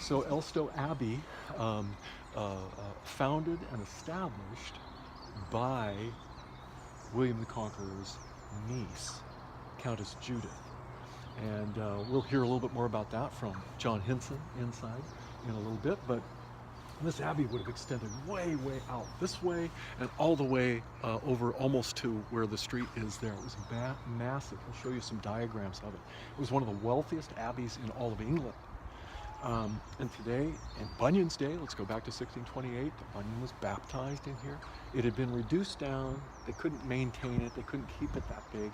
So Elstow Abbey, founded and established by William the Conqueror's niece, Countess Judith. And we'll hear a little bit more about that from John Hinson inside in a little bit, but this abbey would have extended way, way out this way and all the way over almost to where the street is there. It was massive. I'll show you some diagrams of it. It was one of the wealthiest abbeys in all of England. And today, in Bunyan's day, let's go back to 1628, Bunyan was baptized in here. It had been reduced down. They couldn't maintain it. They couldn't keep it that big.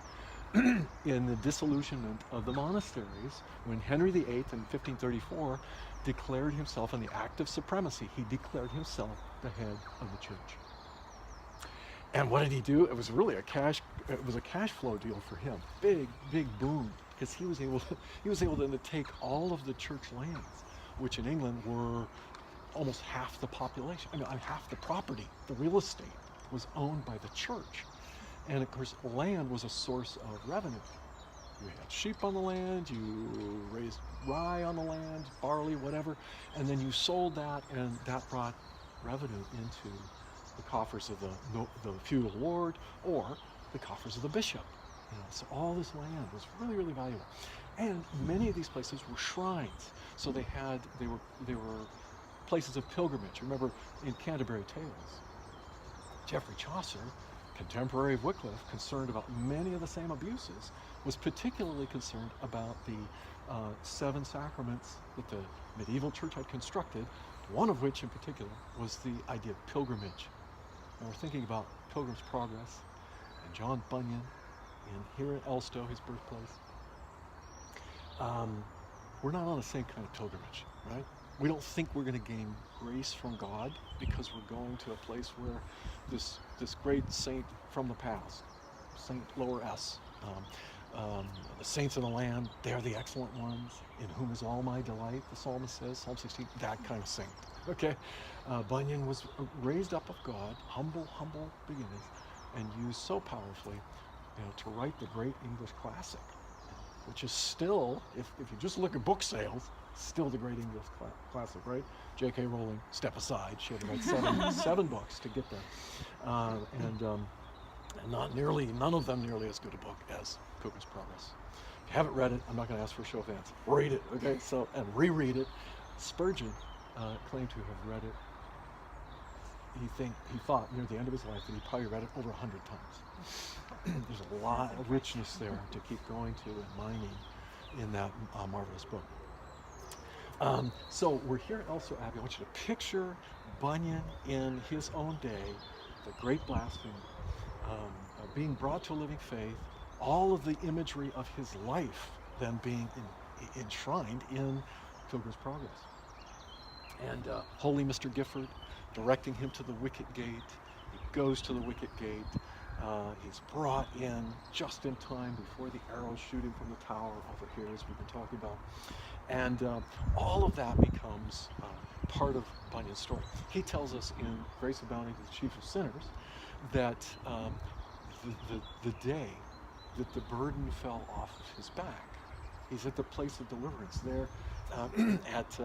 In the disillusionment of the monasteries, when Henry VIII in 1534 declared himself in the act of supremacy, he declared himself the head of the church. And what did he do? It was really a cash flow deal for him. Big boom, because he was able then to take all of the church lands, which in England were almost half the population. I mean, half the property, the real estate was owned by the church. And of course, land was a source of revenue. You had sheep on the land, you raised rye on the land, barley, whatever, and then you sold that, and that brought revenue into the coffers of the feudal lord or the coffers of the bishop. You know, so all this land was really, really valuable. And many of these places were shrines. So they were places of pilgrimage. Remember in Canterbury Tales, Geoffrey Chaucer, contemporary of Wycliffe, concerned about many of the same abuses, was particularly concerned about the 7 sacraments that the medieval church had constructed, one of which in particular was the idea of pilgrimage. And we're thinking about Pilgrim's Progress and John Bunyan here in Elstow, his birthplace. We're not on the same kind of pilgrimage, right? We don't think we're going to gain grace from God because we're going to a place where this great saint from the past, Saint lower S, the saints of the land, they're the excellent ones, in whom is all my delight, the psalmist says, Psalm 16, that kind of saint, okay? Bunyan was raised up of God, humble beginnings, and used so powerfully, to write the great English classic, which is still, if you just look at book sales, still the great English classic, right? J.K. Rowling, step aside. She had to write seven books to get there. And none of them nearly as good a book as Pilgrim's Progress. If you haven't read it, I'm not going to ask for a show of hands. Read it, okay? So, and reread it. Spurgeon claimed to have read it. He thought near the end of his life that he probably read it over 100 times. There's a lot of richness there to keep going to and mining in that marvelous book. So we're here at Elstow Abbey. I want you to picture Bunyan in his own day, the great blasphemer, being brought to a living faith, all of the imagery of his life then being enshrined in Pilgrim's Progress. And holy Mr. Gifford directing him to the wicket gate. He goes to the wicket gate. He's brought in just in time before the arrows shooting from the tower over here, as we've been talking about. And all of that becomes part of Bunyan's story. He tells us in Grace Abounding to the Chief of Sinners that the day that the burden fell off of his back, he's at the place of deliverance there at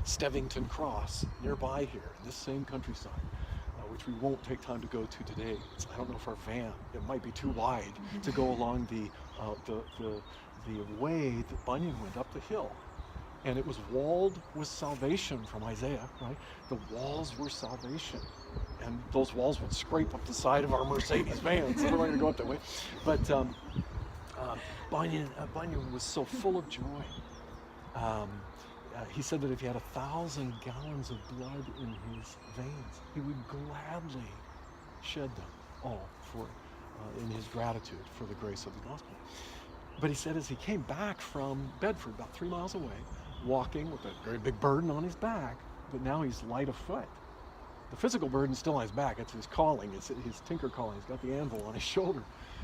Stevington Cross, nearby here, in this same countryside, which we won't take time to go to today. I don't know if our van, it might be too wide to go along the way that Bunyan went up the hill. And it was walled with salvation from Isaiah, right? The walls were salvation. And those walls would scrape up the side of our Mercedes van, so we're not going to go up that way. But Bunyan was so full of joy. He said that if he had 1,000 gallons of blood in his veins, he would gladly shed them all in his gratitude for the grace of the gospel. But he said as he came back from Bedford, about 3 miles away, walking with a very big burden on his back, but now he's light of foot. The physical burden's still on his back. It's his calling. It's his tinker calling. He's got the anvil on his shoulder.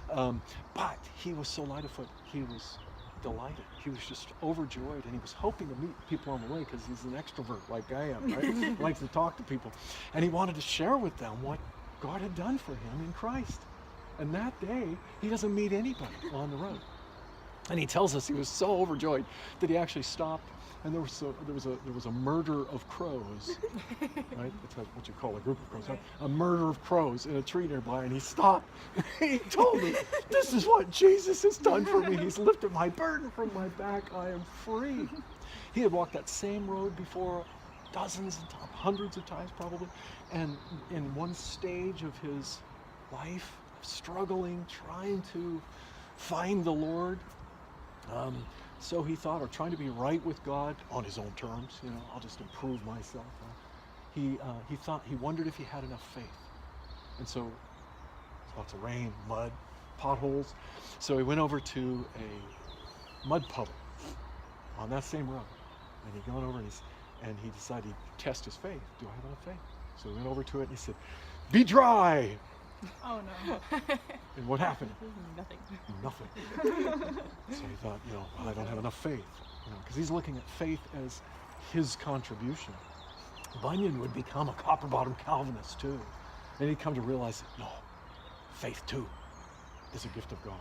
But he was so light of foot, he was delighted. He was just overjoyed, and he was hoping to meet people on the way because he's an extrovert like I am, right? He likes to talk to people. And he wanted to share with them what God had done for him in Christ. And that day, he doesn't meet anybody on the road. And he tells us he was so overjoyed that he actually stopped, and there was a murder of crows, right? That's what you call a group of crows, right? A murder of crows in a tree nearby, and he stopped. He told them, "This is what Jesus has done for me. He's lifted my burden from my back. I am free." He had walked that same road before dozens of times, hundreds of times probably, and in one stage of his life, struggling, trying to find the Lord. So he thought, or trying to be right with God on his own terms, I'll just improve myself. He wondered if he had enough faith. And so, lots of rain, mud, potholes. So he went over to a mud puddle on that same road. And he gone over and he decided he'd test his faith. Do I have enough faith? So he went over to it and he said, "Be dry." Oh no. And what happened? Nothing. Nothing. So he thought, well, I don't have enough faith, because he's looking at faith as his contribution. Bunyan would become a copper-bottom Calvinist too. And he'd come to realize that, no, faith too is a gift of God.